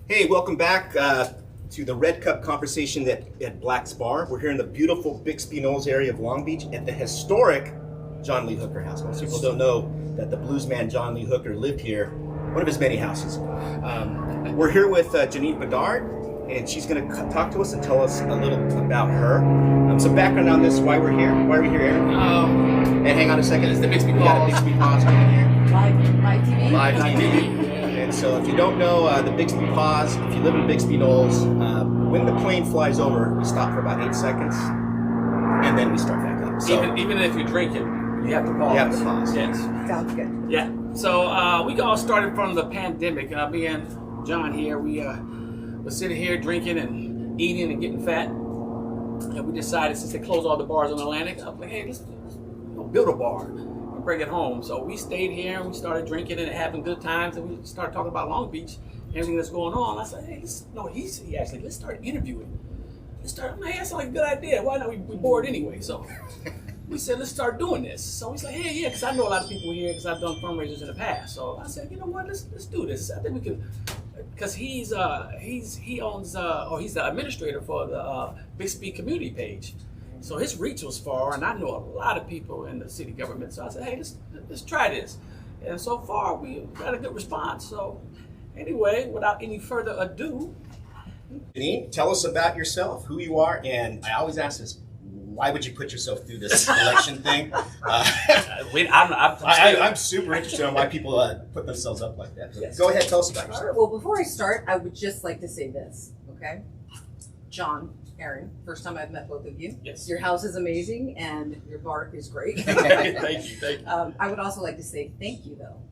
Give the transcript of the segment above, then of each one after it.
Hey, welcome back to the Red Cup conversation at Black's Bar. We're here in the beautiful Bixby Knolls area of Long Beach at the historic John Lee Hooker house. Most people don't know that the bluesman John Lee Hooker lived here, one of his many houses. We're here with Jeannine Bedard, and she's going to talk to us and tell us a little about her. Some background on this, why we're here. Why are we here, Aaron? And hang on a second. It's the Bixby We got a Bixby Paws coming here. Live TV. Live TV. And so if you don't know the Bixby Paws, if you live in Bixby Knolls, when the plane flies over, we stop for about 8 seconds, and then we start back up. So even if you're drinking, you have to pause. you have to pause. Yes. Sounds good. Yeah. So we all started from the pandemic. Me and John here, we were sitting here drinking and eating and getting fat. And we decided, since they closed all the bars in Atlantic, I was like, hey, let's build a bar and bring it home. So we stayed here and we started drinking and having good times, and we started talking about Long Beach, everything that's going on. I said, hey, let's start interviewing. Man, that sounds like a good idea. Why not? We bored anyway. So we said, let's start doing this. So he's like, hey, yeah, because I know a lot of people here because I've done fundraisers in the past. So I said, you know what, let's do this. I think we can, because he's the administrator for the Bixby community page. So his reach was far, and I know a lot of people in the city government. So I said, hey, let's try this. And so far, we got a good response. So anyway, without any further ado. Jeannine, tell us about yourself, who you are, and I always ask this, why would you put yourself through this election thing? I'm super interested in why people put themselves up like that. Yes. Go ahead, tell us about yourself. Well, before I start, I would just like to say this, okay? John, Aaron, first time I've met both of you. Yes. Your house is amazing and your bar is great. Thank you. I would also like to say thank you, though,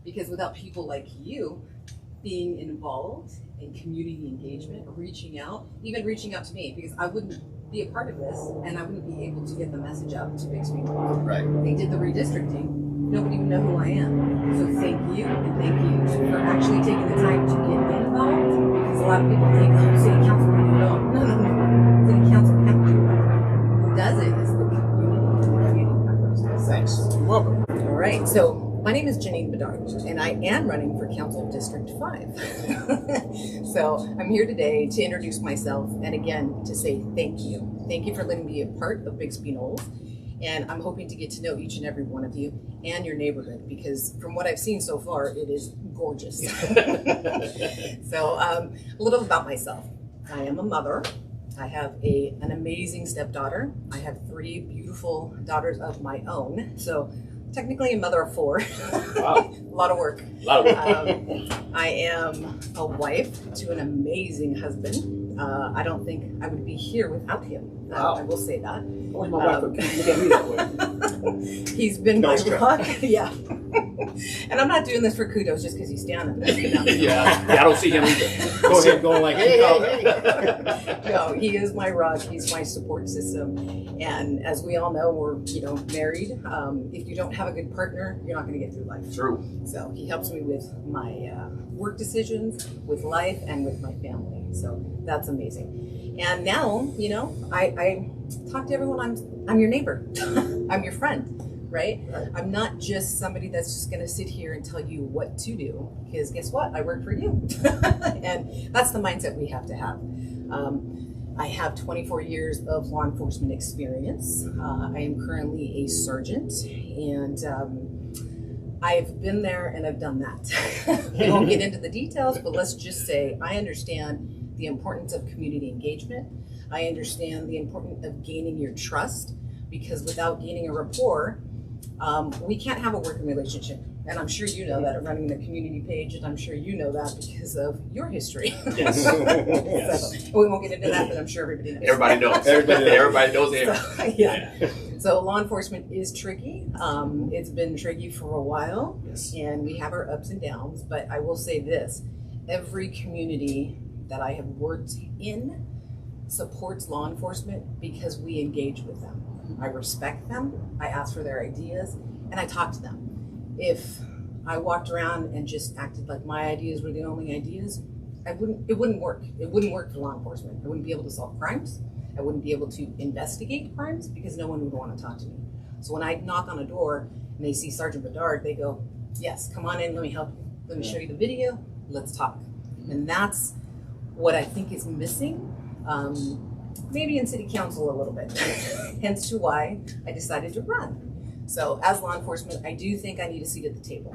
because without people like you being involved in community engagement, reaching out to me, because I wouldn't be a part of this and I wouldn't be able to get the message out to Bixby. Right. They did the redistricting. Nobody would know who I am. So thank you, and thank you for actually taking the time to get involved, because a lot of people think, oh, city council can do it all. No. City council can't do it. Who does it is the community members. Thanks. You're welcome. All right, so my name is Jeannine Bedard, and I am running for Council District 5. So I'm here today to introduce myself, and again, to say thank you. Thank you for letting me be a part of Bixby Knolls. And I'm hoping to get to know each and every one of you and your neighborhood, because from what I've seen so far, it is gorgeous. So a little about myself. I am a mother. I have an amazing stepdaughter. I have 3 beautiful daughters of my own. So technically a mother of 4. Wow. A lot of work. I am a wife to an amazing husband. I don't think I would be here without him. Wow. I will say that. Only my wife would look at me that way. He's been my stress. rock. Yeah. And I'm not doing this for kudos just because he's down there. Yeah, I don't see him either. Go ahead, going like, hey. No, he is my rock. He's my support system. And as we all know, we're married. If you don't have a good partner, you're not going to get through life. True. So he helps me with my work decisions, with life, and with my family. So that's amazing. And now, I talk to everyone. I'm your neighbor. I'm your friend, right? I'm not just somebody that's just going to sit here and tell you what to do, because guess what? I work for you. And that's the mindset we have to have. I have 24 years of law enforcement experience. I am currently a sergeant, and I've been there and I've done that. I won't get into the details, but let's just say I understand the importance of community engagement. I understand the importance of gaining your trust, because without gaining a rapport, we can't have a working relationship. And I'm sure you know that, running the community page, and I'm sure you know that because of your history. Yes. So, we won't get into that, but I'm sure everybody knows. Everybody knows. Everybody knows him. So, yeah. So law enforcement is tricky. It's been tricky for a while, Yes. and we have our ups and downs. But I will say this: every community that I have worked in supports law enforcement because we engage with them. I respect them. I ask for their ideas, and I talk to them. If I walked around and just acted like my ideas were the only ideas, it wouldn't work. It wouldn't work for law enforcement. I wouldn't be able to solve crimes. I wouldn't be able to investigate crimes because no one would want to talk to me. So when I knock on a door and they see Sergeant Bedard, they go, yes, come on in, let me help you. Let me show you the video, let's talk. And that's what I think is missing, maybe in city council a little bit, hence to why I decided to run. So as law enforcement, I do think I need a seat at the table.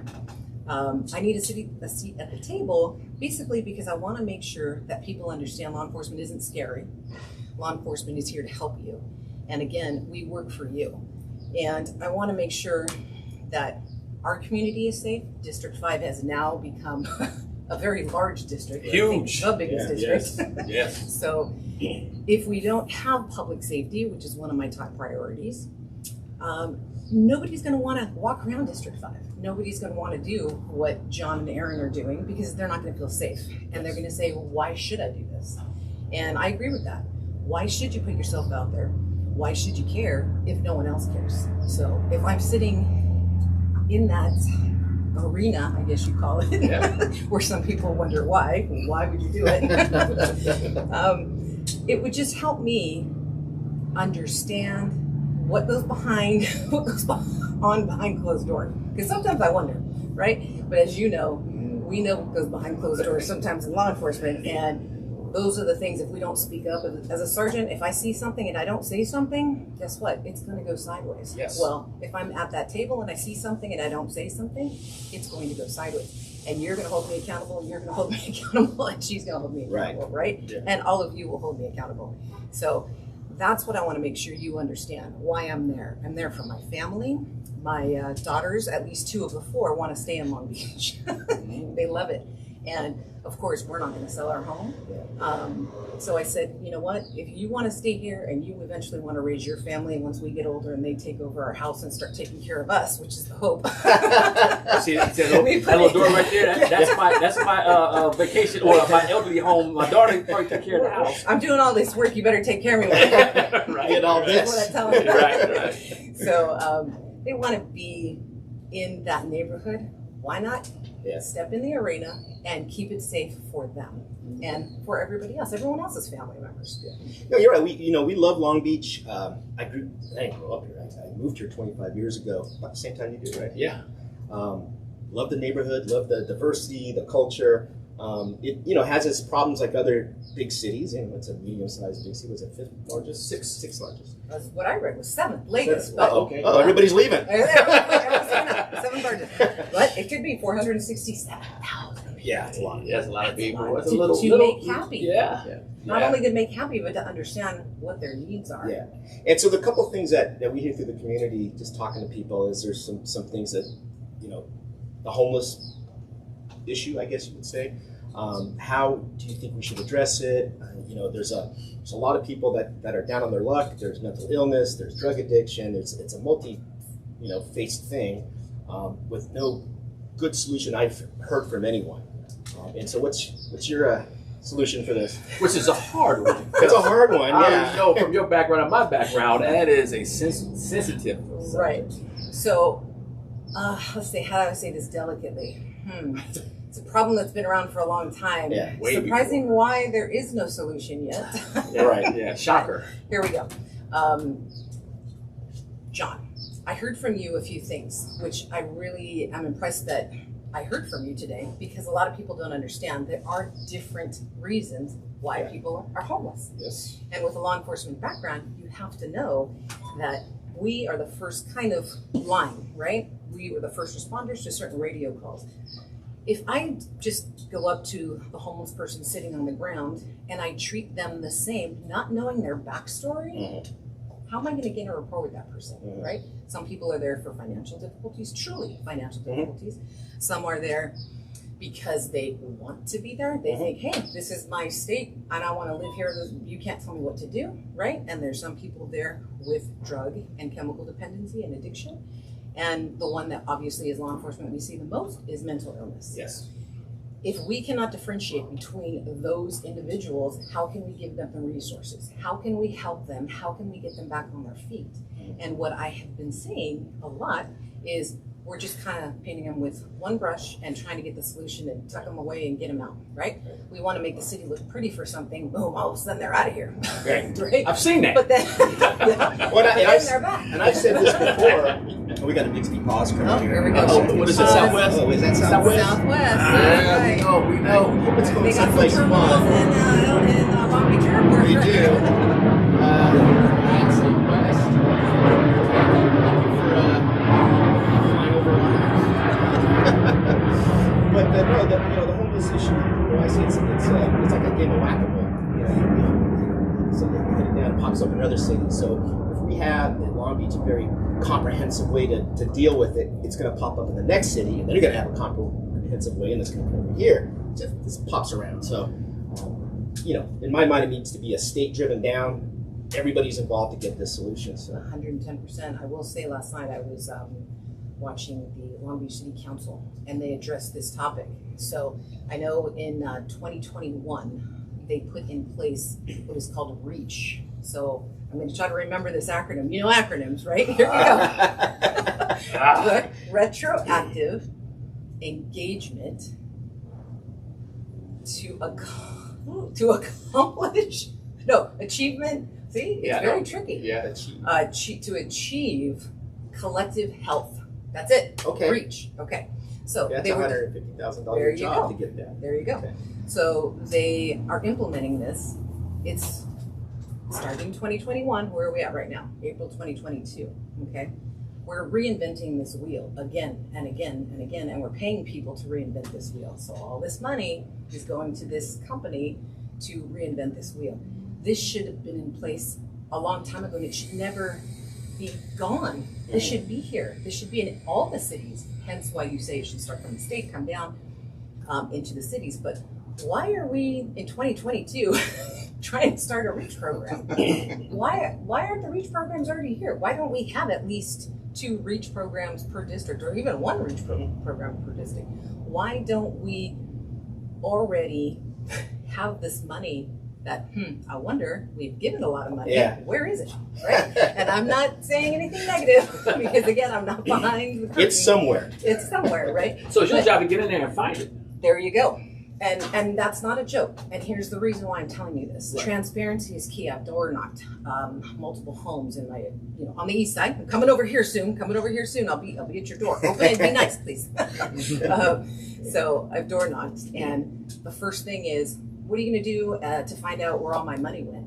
I need a seat at the table basically because I want to make sure that people understand law enforcement isn't scary. Law enforcement is here to help you. And again, we work for you. And I want to make sure that our community is safe. District 5 has now become a very large district. Huge. The biggest district. Yes. So if we don't have public safety, which is one of my top priorities, nobody's going to want to walk around District 5. Nobody's going to want to do what John and Aaron are doing because they're not going to feel safe. And they're going to say, well, why should I do this? And I agree with that. Why should you put yourself out there? Why should you care if no one else cares? So if I'm sitting in that arena, I guess you call it, where some people wonder why would you do it? It would just help me understand what goes on behind closed doors. Because sometimes I wonder, right? But as you know, we know what goes behind closed doors sometimes in law enforcement, and those are the things, if we don't speak up. As a sergeant, if I see something and I don't say something, guess what? It's going to go sideways. Yes. Well, if I'm at that table and I see something and I don't say something, it's going to go sideways. And you're going to hold me accountable, and you're going to hold me accountable, and she's going to hold me accountable, right? Yeah. And all of you will hold me accountable. So that's what I want to make sure you understand, why I'm there. I'm there for my family. My daughters, at least 2 of the 4, want to stay in Long Beach. They love it. And of course, we're not going to sell our home. So I said, you know what? If you want to stay here and you eventually want to raise your family once we get older and they take over our house and start taking care of us, which is the hope. See that little door right there? That's my vacation or my elderly home. My daughter probably took care of the house. I'm doing all this work. You better take care of me. Right. Get all That's what I this. tell them. Right. So they want to be in that neighborhood. Why not step in the arena and keep it safe for them and for everybody else, everyone else's family members. No, you're right. We love Long Beach. I didn't grow up here. I moved here 25 years ago, about the same time you did, right? Yeah. Love the neighborhood, love the diversity, the culture. It has its problems like other big cities. It's a medium-sized big city. Was it 5th largest? Sixth largest. That's what I read was 7th, latest. Okay. Oh, everybody's leaving. Everyone's saying that, 7th largest. But it could be 467,000. Yeah, it's a lot. That's a lot of people. It's a To little make happy. Yeah. Not only to make happy, but to understand what their needs are. Yeah. And so the couple things that we hear through the community, just talking to people, is there's some things that, the homeless issue, I guess you would say. How do you think we should address it? There's a lot of people that are down on their luck. There's mental illness. There's drug addiction. It's a faced thing with no good solution I've heard from anyone. And so what's your solution for this? Which is a hard one. It's a hard one. Yeah. I know from your background and my background, that is a sensitive. Right. So, let's see, how do I say this delicately? It's a problem that's been around for a long time. Yeah. Surprising why there is no solution yet. Yeah, right. Yeah. Shocker. Here we go. John, I heard from you a few things, which I really am impressed that I heard from you today, because a lot of people don't understand there are different reasons why people are homeless. Yes. And with a law enforcement background, you have to know that we are the first kind of line, right? We were the first responders to certain radio calls. If I just go up to the homeless person sitting on the ground and I treat them the same, not knowing their backstory, how am I going to get a rapport with that person, right? Some people are there for financial difficulties, truly financial difficulties. Some are there because they want to be there. They think, hey, this is my state and I want to live here. You can't tell me what to do, right? And there's some people there with drug and chemical dependency and addiction. And the one that obviously is law enforcement we see the most is mental illness. Yes. If we cannot differentiate between those individuals, how can we give them the resources? How can we help them? How can we get them back on their feet? And what I have been seeing a lot is we're just kind of painting them with one brush and trying to get the solution and tuck them away and get them out, right? We want to make the city look pretty for something. Boom! All of a sudden they're out of here. Right? I've seen that. But then, yeah, Well, then they're back. and I've said this before. Oh, we got a Bixby pause coming Oh, here we go. Oh, what is it, Southwest? Oh, is that Southwest? Southwest. Yeah, right. we know, we know. Hope it's going They got some someplace terminals fun. in Long Beach Airport. We do. But the homeless issue, I see it's like a game of whack-a-mole. So they hit it down, it pops up in another city. So if we have in Long Beach a very comprehensive way to deal with it, it's going to pop up in the next city, and then you're going to have a comprehensive way, and it's going to come over here. Just pops around. So, in my mind, it needs to be a state-driven down. Everybody's involved to get this solution. So 110%. I will say last night I was watching the Long Beach City Council and they addressed this topic. So I know in 2021 they put in place what is called REACH. So I'm going to try to remember this acronym. You know acronyms, right? Here we go. Retroactive engagement to accomplish achievement. See, it's very tricky. Yeah, To achieve collective health. That's it. Okay. Reach. Okay. So that's they were. $150,000 job to get that. There you go. Okay. So they are implementing this. It's starting 2021. Where are we at right now? April 2022. Okay. We're reinventing this wheel again and again and again, and we're paying people to reinvent this wheel. So all this money is going to this company to reinvent this wheel. This should have been in place a long time ago, and it should never be gone. This should be here. This should be in all the cities. Hence why you say it should start from the state, come down into the cities. But why are we in 2022 trying to start a REACH program? Why aren't the REACH programs already here? Why don't we have at least 2 REACH programs per district, or even 1 REACH program per district? Why don't we already have this money that, I wonder, we've given a lot of money. Yeah. Where is it? Right? And I'm not saying anything negative because, again, I'm not behind the curtain. It's somewhere. It's somewhere, right? So it's your job to get in there and find it. There you go. And that's not a joke. And here's the reason why I'm telling you this. Right. Transparency is key. I've door knocked multiple homes in my, on the east side. I'm coming over here soon. I'll be at your door. Open it. Be nice, please. So I've door knocked, and the first thing is, what are you going to do to find out where all my money went?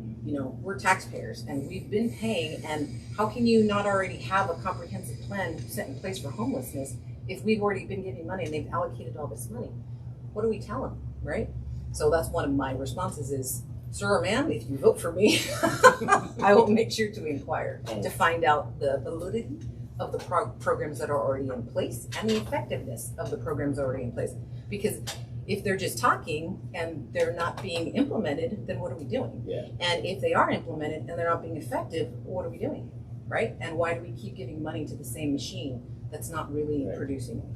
We're taxpayers, and we've been paying. And how can you not already have a comprehensive plan set in place for homelessness if we've already been giving money and they've allocated all this money? What do we tell them, right? So that's one of my responses is, sir or ma'am, if you vote for me, I will make sure to inquire to find out the validity of the programs that are already in place and the effectiveness of the programs already in place. Because if they're just talking and they're not being implemented, then what are we doing? Yeah. And if they are implemented and they're not being effective, what are we doing, right? And why do we keep giving money to the same machine that's not really producing it?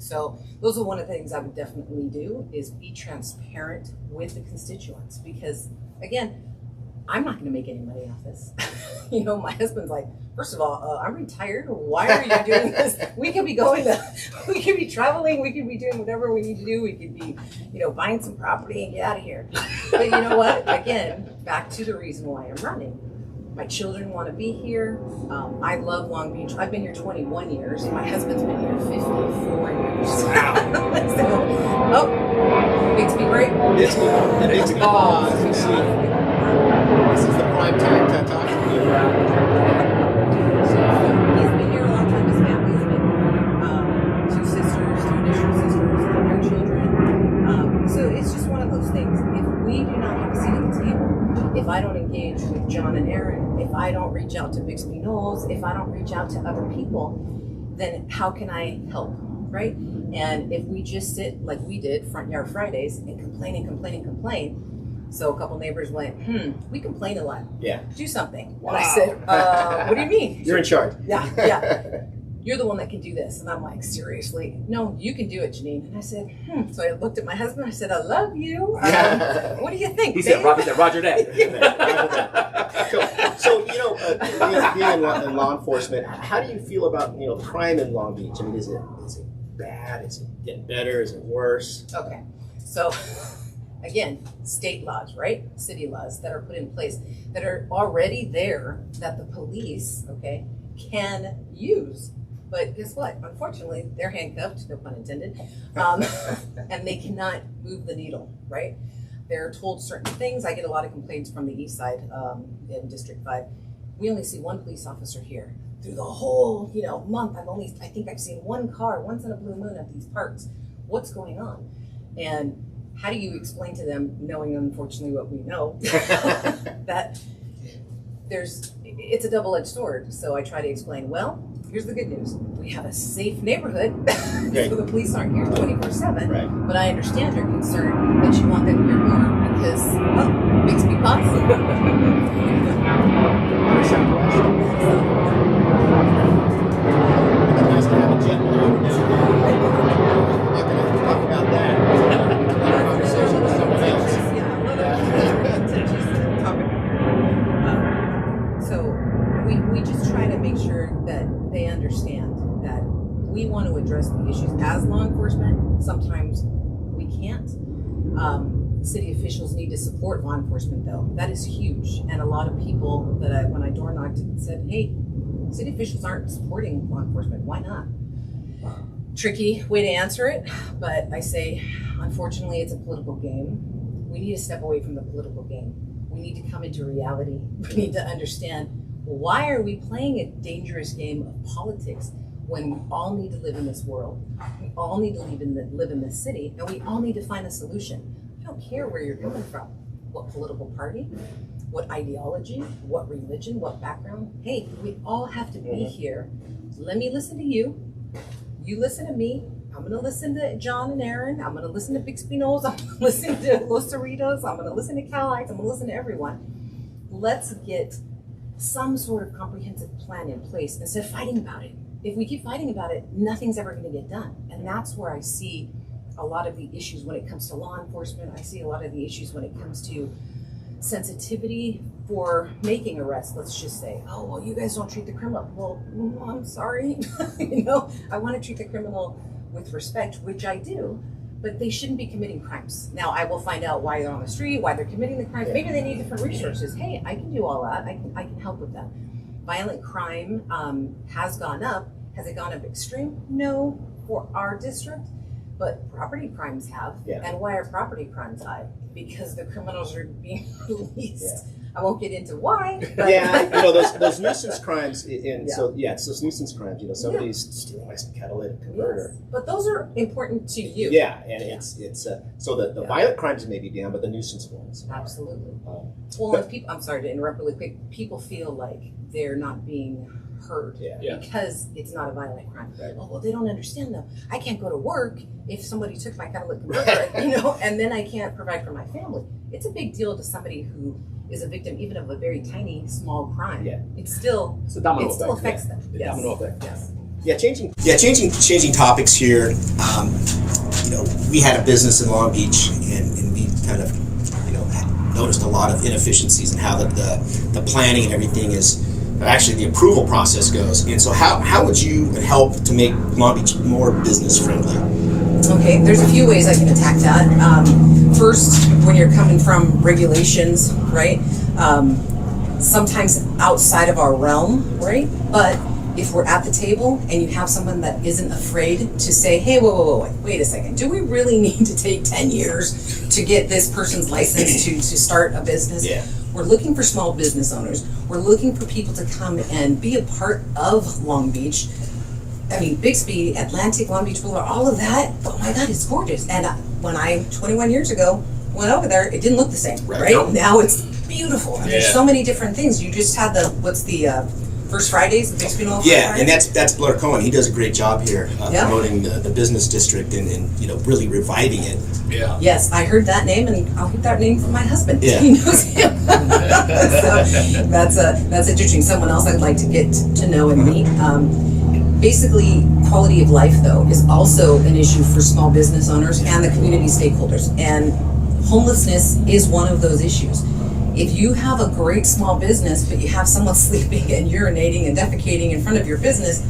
So those are one of the things I would definitely do is be transparent with the constituents, because again, I'm not going to make any money off this. My husband's like, first of all, I'm retired. Why are you doing this? We could be we could be traveling. We could be doing whatever we need to do. We could be, buying some property and get out of here. But you know what? Again, back to the reason why I'm running. My children want to be here. I love Long Beach. I've been here 21 years. My husband's been here 54 years. Wow. Bixby break. Bixby pause. You see. This is the prime time to talk to you. He's been here a long time. His family's been here. 2 sisters, 2 additional sisters, and their children. So it's just one of those things. If we do not have a seat at the table, if I don't engage with John and Aaron, if I don't reach out to Bixby Knolls, if I don't reach out to other people, then how can I help, right? And if we just sit like we did Front Yard Fridays and complain, so a couple neighbors went, we complain a lot. Yeah. Do something. Wow. And I said, what do you mean? You're in charge. Yeah. you're the one that can do this. And I'm like, seriously? No, you can do it, Jeannine. And I said, So I looked at my husband. I said, I love you. What do you think? He said, Roger that. So being in law enforcement, how do you feel about crime in Long Beach? I mean, is it bad? Is it getting better? Is it worse? Okay, so again, state laws, right? City laws that are put in place that are already there that the police, can use. But guess what? Unfortunately, they're handcuffed, no pun intended, and they cannot move the needle, right? They're told certain things. I get a lot of complaints from the east side in District 5. We only see one police officer here. Through the whole, month, I think I've seen one car once in a blue moon at these parks. What's going on? And how do you explain to them, knowing unfortunately what we know, that it's a double-edged sword. So I try to explain, well, here's the good news. We have a safe neighborhood, so the police aren't here 24/7. Right. But I understand your concern that you want them here more because, well, makes me positive. Nice to have a jet balloon now. I'm not going to talk about that. Conversation with someone else. So we just try to make sure that they understand that we want to address the issues as law enforcement. Sometimes we can't. City officials need to support law enforcement, though. That is huge. And a lot of people when I door knocked, said, hey, city officials aren't supporting law enforcement. Why not? Tricky way to answer it, but I say, unfortunately, it's a political game. We need to step away from the political game. We need to come into reality. We need to understand, why are we playing a dangerous game of politics when we all need to live in this world? We all need to live in this city, and we all need to find a solution. I don't care where you're coming from, what political party, what ideology, what religion, what background. Hey, we all have to be here. Let me listen to you. You listen to me. I'm going to listen to John and Aaron. I'm going to listen to Bixby Knowles. I'm going to listen to Los Cerritos. I'm going to listen to Calites. I'm going to listen to everyone. Let's get some sort of comprehensive plan in place instead of fighting about it. If we keep fighting about it, nothing's ever going to get done. And that's where I see a lot of the issues when it comes to law enforcement. I see a lot of the issues when it comes to sensitivity for making arrests. Let's just say, oh, well, you guys don't treat the criminal. Well, I'm sorry. I want to treat the criminal with respect, which I do, but they shouldn't be committing crimes. Now, I will find out why they're on the street, why they're committing the crimes. Yeah. Maybe they need different resources. Hey, I can do all that. I can help with that. Violent crime has gone up. Has it gone up extreme? No, for our district. But property crimes have. Yeah. And why are property crimes high? Because the criminals are being released. Yeah. I won't get into why. But those nuisance crimes, it's those nuisance crimes. Somebody's stealing my catalytic converter. Yes. But those are important to you. Yeah, and it's so the violent crimes may be down, but the nuisance ones. Absolutely. And people, I'm sorry to interrupt really quick. People feel like they're not being heard because it's not a violent crime. Right. Oh, well, they don't understand though. I can't go to work if somebody took my catalytic converter, and then I can't provide for my family. It's a big deal to somebody who is a victim even of a very tiny, small crime. Yeah. It still affects them. Yes. Domino effect. Yes. Changing topics here. We had a business in Long Beach, and we kind of, noticed a lot of inefficiencies in how the planning and everything is. Actually, the approval process goes. And so how would you help to make Long Beach more business friendly? Okay, there's a few ways I can attack that. First, when you're coming from regulations, right? Sometimes outside of our realm, right? But if we're at the table and you have someone that isn't afraid to say, hey, wait a second. Do we really need to take 10 years to get this person's license to start a business? Yeah. We're looking for small business owners. We're looking for people to come and be a part of Long Beach. I mean, Bixby, Atlantic, Long Beach Boulevard, all of that. Oh my God, it's gorgeous. And when I, 21 years ago, went over there, it didn't look the same, right? Now it's beautiful. And there's so many different things. You just had First Fridays, the Bixby Knoll. Yeah, and that's Blair Cohen. He does a great job here promoting the business district and really reviving it. Yeah. Yes, I heard that name, and I'll get that name from my husband. Yeah. He knows him. So that's interesting. Someone else I'd like to get to know and meet. Basically, quality of life, though, is also an issue for small business owners and the community stakeholders. And homelessness is one of those issues. If you have a great small business, but you have someone sleeping and urinating and defecating in front of your business,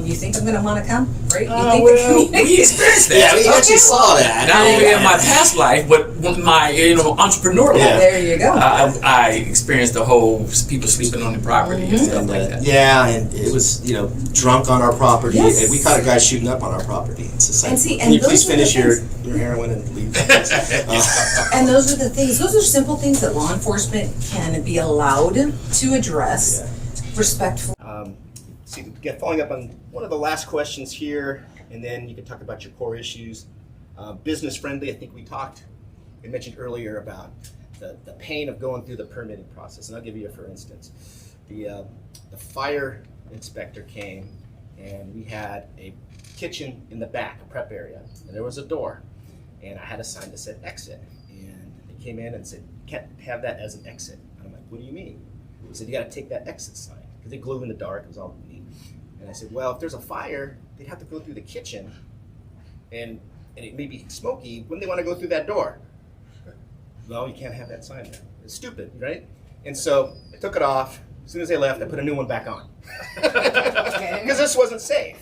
you think I'm going to want to come, right? You think we experienced that. Yeah, we actually saw that. Not only in my past life, but with my entrepreneur life. There you go. I experienced the whole people sleeping on the property and stuff like that. Yeah, and it was drunk on our property. Yes. And we caught a guy shooting up on our property. It's just like, And see, can you and please those are the finish your things- heroin and leave? And those are the things, those are simple things that law enforcement can be allowed to address respectfully. Following up on one of the last questions here, and then you can talk about your core issues. Business friendly, I think we mentioned earlier about the pain of going through the permitting process. And I'll give you a for instance. The fire inspector came, and we had a kitchen in the back, a prep area, and there was a door, and I had a sign that said exit. And they came in and said, can't have that as an exit. And I'm like, what do you mean? He said, you got to take that exit sign, because they glue in the dark. It was all neat. And I said, well, if there's a fire, they'd have to go through the kitchen, and it may be smoky. Wouldn't they want to go through that door? No, you can't have that sign there. It's stupid, right? And so I took it off. As soon as they left, I put a new one back on. Because this wasn't safe.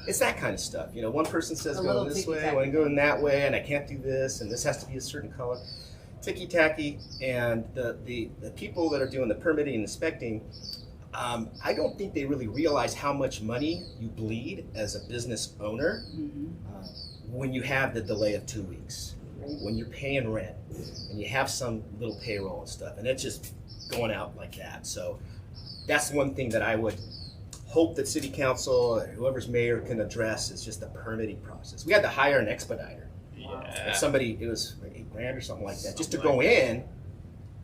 It's that kind of stuff. One person says go this way, I want to go in that way, and I can't do this, and this has to be a certain color. Ticky-tacky, and the people that are doing the permitting and inspecting, I don't think they really realize how much money you bleed as a business owner when you have the delay of 2 weeks, when you're paying rent, and you have some little payroll and stuff, and it's just going out like that. So that's one thing that I would hope that city council or whoever's mayor can address is just the permitting process. We had to hire an expediter. And somebody, it was like $8,000 or something like that, just to go in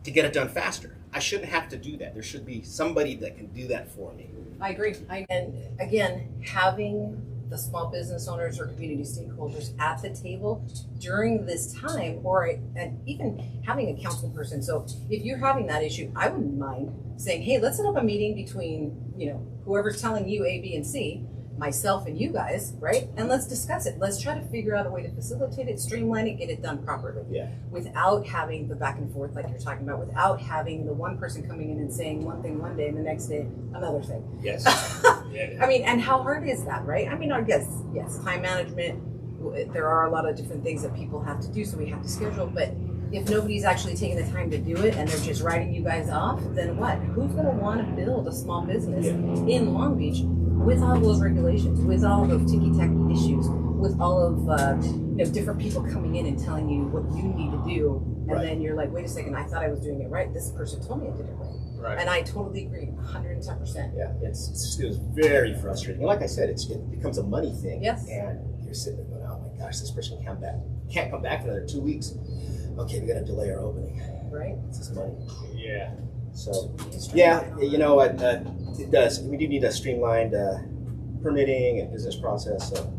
to get it done faster. I shouldn't have to do that. There should be somebody that can do that for me. I agree. And again, having the small business owners or community stakeholders at the table during this time, and even having a council person. So if you're having that issue, I wouldn't mind saying, hey, let's set up a meeting between, whoever's telling you A, B, and C, myself and you guys, right? And let's discuss it. Let's try to figure out a way to facilitate it, streamline it, get it done properly. Yeah. Without having the back and forth like you're talking about, without having the one person coming in and saying one thing one day and the next day another thing. Yes. I mean, and how hard is that, right? I mean, I guess, yes, time management, there are a lot of different things that people have to do, so we have to schedule, but if nobody's actually taking the time to do it and they're just writing you guys off, then what? Who's going to want to build a small business in Long Beach with all those regulations, with all those ticky-tacky issues, with all of different people coming in and telling you what you need to do, and then you're like, wait a second, I thought I was doing it right. This person told me I did it right. Right. And I totally agree, 110%. Yeah, it was very frustrating. And like I said, it becomes a money thing. Yes. And you're sitting there going, oh my gosh, this person can't come back for another 2 weeks. Okay, we got to delay our opening. Right. It's just money. Yeah. So, yeah, it does. We do need a streamlined permitting and business process. So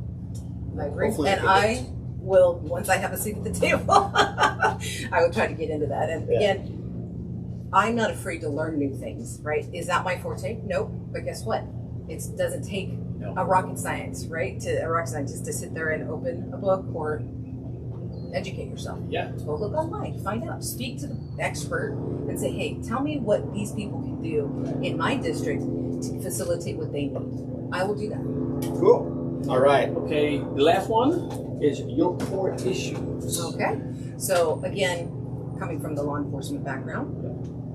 I agree. hopefully And I will, once I have a seat at the table, I will try to get into that. And again, I'm not afraid to learn new things, right? Is that my forte? Nope. But guess what? It doesn't take a rocket science, right? A rocket scientist to sit there and open a book or educate yourself. Yeah. Go look online, find out, speak to the expert and say, hey, tell me what these people can do in my district to facilitate what they need. I will do that. Cool. All right. Okay, the last one is your core issues. Okay. So again, coming from the law enforcement background,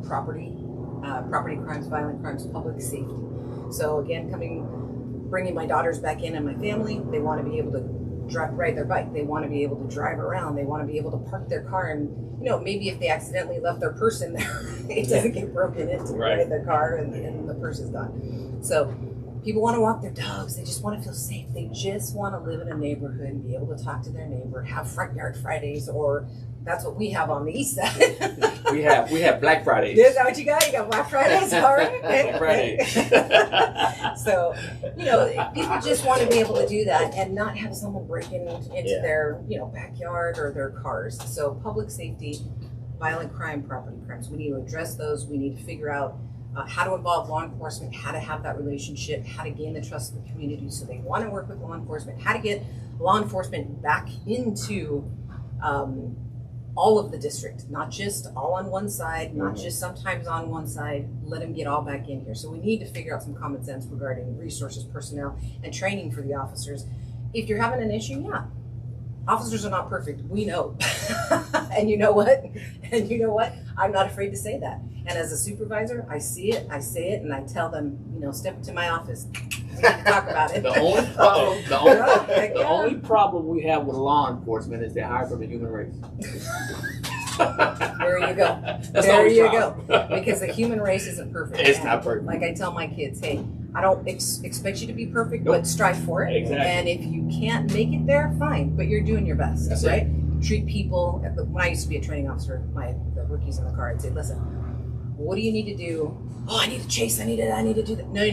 property crimes, violent crimes, public safety. So again, bringing my daughters back in and my family, they want to be able to ride their bike. They want to be able to drive around. They want to be able to park their car, and maybe if they accidentally left their purse in there, it doesn't get broken into, right? Their car and the purse is gone. So people want to walk their dogs. They just want to feel safe. They just want to live in a neighborhood and be able to talk to their neighbor, have front yard Fridays, or that's what we have on the east side. we have Black Fridays. Is that what you got? You got Black Fridays, all right? Black Fridays. So, people just want to be able to do that and not have someone breaking into their, backyard or their cars. So public safety, violent crime, property crimes, we need to address those. We need to figure out how to involve law enforcement, how to have that relationship, how to gain the trust of the community so they want to work with law enforcement, how to get law enforcement back into all of the district, not just all on one side, not just sometimes on one side, let them get all back in here. So we need to figure out some common sense regarding resources, personnel, and training for the officers. If you're having an issue, yeah, officers are not perfect, we know. And you know what? I'm not afraid to say that. And as a supervisor, I see it, I say it, and I tell them, step into my office. We need to talk about it. The only problem we have with law enforcement is they hire from the human race. There you go. That's There the you problem. go. Because the human race isn't perfect. It's And not perfect. Like I tell my kids, hey, I don't expect you to be perfect, Nope. but strive for it. Exactly. And if you can't make it there, fine. But you're doing your best, That's right? Treat people. When I used to be a training officer, the rookies in the car, I'd say, listen, what do you need to do? Oh, I need to chase. I need to do that. No.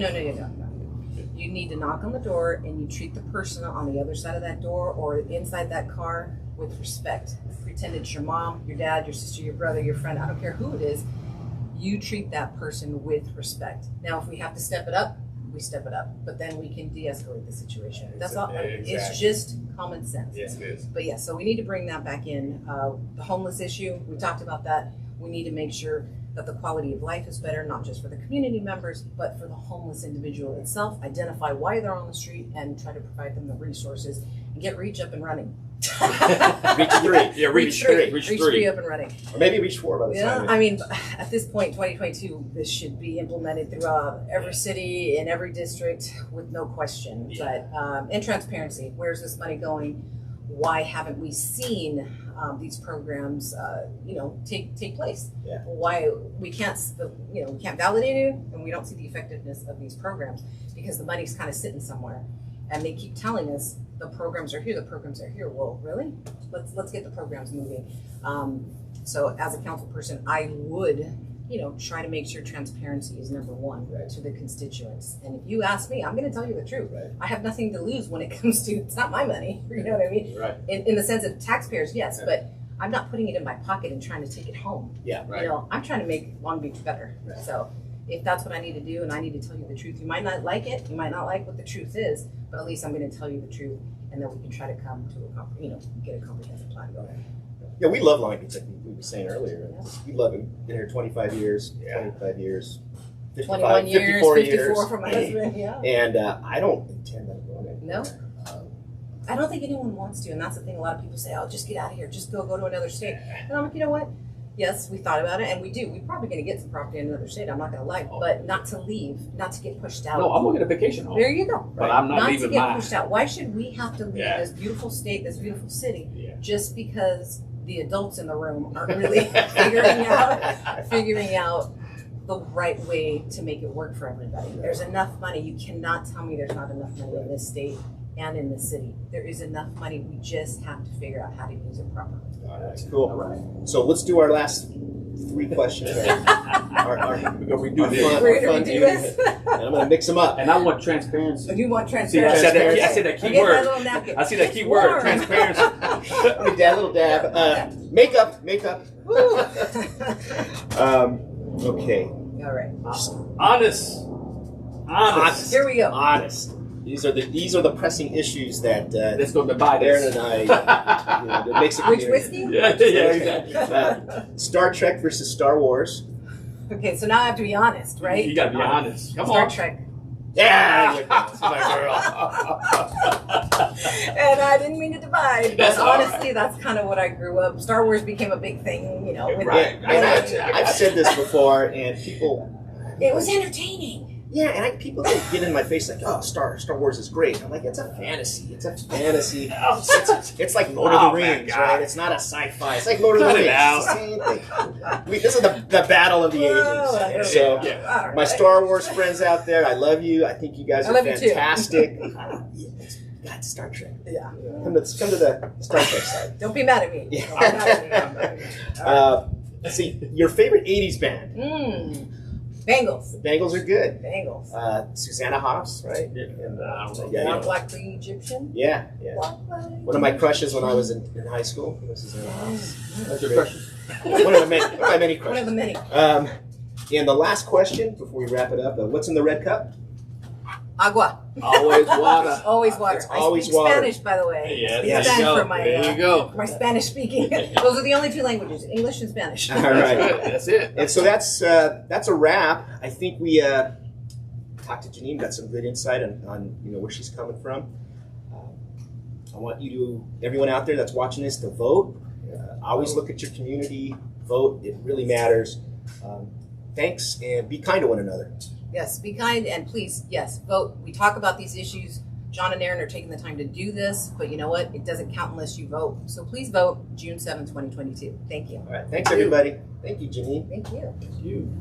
You need to knock on the door and you treat the person on the other side of that door or inside that car with respect. Pretend it's your mom, your dad, your sister, your brother, your friend. I don't care who it is. You treat that person with respect. Now, if we have to step it up, we step it up. But then we can de-escalate the situation. That's all. Exactly. It's just common sense. Yes, it is. But yeah, so we need to bring that back in. The homeless issue, we talked about that. We need to make sure that the quality of life is better, not just for the community members, but for the homeless individual itself. Identify why they're on the street and try to provide them the resources and get Reach up and running. Reach 3. Yeah, Reach 3. Reach 3 up and running. Or maybe Reach 4 by the Yeah, time. I mean, at this point, 2022, this should be implemented throughout every city and every district with no question. Yeah. But and transparency. Where's this money going? Why haven't we seen these programs, take place? Yeah. Why we can't validate it, and we don't see the effectiveness of these programs because the money's kind of sitting somewhere, and they keep telling us the programs are here. The programs are here. Well, really? Let's get the programs moving. So as a council person, I would, try to make sure transparency is number one to the constituents. And if you ask me, I'm going to tell you the truth. Right. I have nothing to lose when it comes to, it's not my money. You know what I mean? Right. In the sense of taxpayers, yes, Yeah. but I'm not putting it in my pocket and trying to take it home. Yeah. Right. I'm trying to make Long Beach better. Right. So if that's what I need to do and I need to tell you the truth, you might not like it, you might not like what the truth is, but at least I'm going to tell you the truth, and then we can try to come to get a comprehensive plan going. Yeah, we love Long Beach, like we were saying earlier. We love it. Been here 25 years, 25 years, 55, 21 years, 54 54 for my husband, yeah. And I don't intend on going anywhere. No? I don't think anyone wants to, and that's the thing. A lot of people say, "Oh, just get out of here, just go to another state." And I'm like, you know what? Yes, we thought about it, and we do. We're probably going to get some property in another state. I'm not going to lie, but not to leave, not to get pushed out. No, I'm looking at a vacation home. There you go. But I'm not to leaving get mine. pushed out. Why should we have to leave Yeah. this beautiful state, this beautiful city, Yeah. just because the adults in the room aren't really figuring out the right way to make it work for everybody? There's enough money. You cannot tell me there's not enough money in this state and in this city. There is enough money. We just have to figure out how to use it properly. That's cool. All right. So let's do our last 3 questions. We're gonna redo this. fun- We're fun going to do duty. this. And I'm going to mix them up. And I want transparency. You want See, transparency? I said that key Get word. that little napkin. I see that key It's word, warm. transparency. Let me dab, little dab. Makeup. Woo. Okay. All right. Honest. Here we go. Honest. These are the pressing issues that Let's go divide Darren this. and I. That makes a Which community. whiskey? exactly. Star Trek versus Star Wars. Okay, so now I have to be honest, right? You gotta be honest. Come Star on. Trek. Yeah. That's my girl. And I didn't mean to divide, but That's all honestly, that's kind of what I grew up. Star Wars became a big thing, with Right. I've said this before, and people. It was entertaining. Yeah, and people get in my face like, "Oh, Star Wars is great." I'm like, "It's a fantasy. It's a fantasy. It's like Lord of the Oh, my Rings, God. right? It's not a sci-fi. It's like Lord of the Cut Rings. it out. It's the same thing. This is the battle of the Well, ages. So, Yeah. All my right. Star Wars friends out there, I love you. I think you guys I are love you too. fantastic. God, Star Trek. Yeah. Come to the Star Trek side. Don't be mad at me. Yeah. Don't be mad at me. Let's see, your favorite '80s band. Bengals. The Bengals are good. Bengals. Susanna Hoffs, right? Yeah. And, I don't know. Walk like the Egyptian. Yeah. Walk like One of my crushes when I was in high school was Susanna Hoffs. That's your question. One of my many One of crushes. the many. And the last question before we wrap it up: what's in the red cup? Agua. Always water. Always water. It's always I speak water. Spanish, by the way. Yeah, I speak there you Spanish go. for my, There you go. my Spanish speaking. Those are the only two languages: English and Spanish. All right. That's it. And so that's a wrap. I think we talked to Jeannine, got some good insight on where she's coming from. I want everyone out there that's watching this, to vote. Always look at your community, vote. It really matters. Thanks, and be kind to one another. Yes, be kind, and please, yes, vote. We talk about these issues. John and Aaron are taking the time to do this, but you know what? It doesn't count unless you vote. So please vote June 7, 2022. Thank you. All right. Thanks, everybody. Thank you, Jeannine. Thank you. You.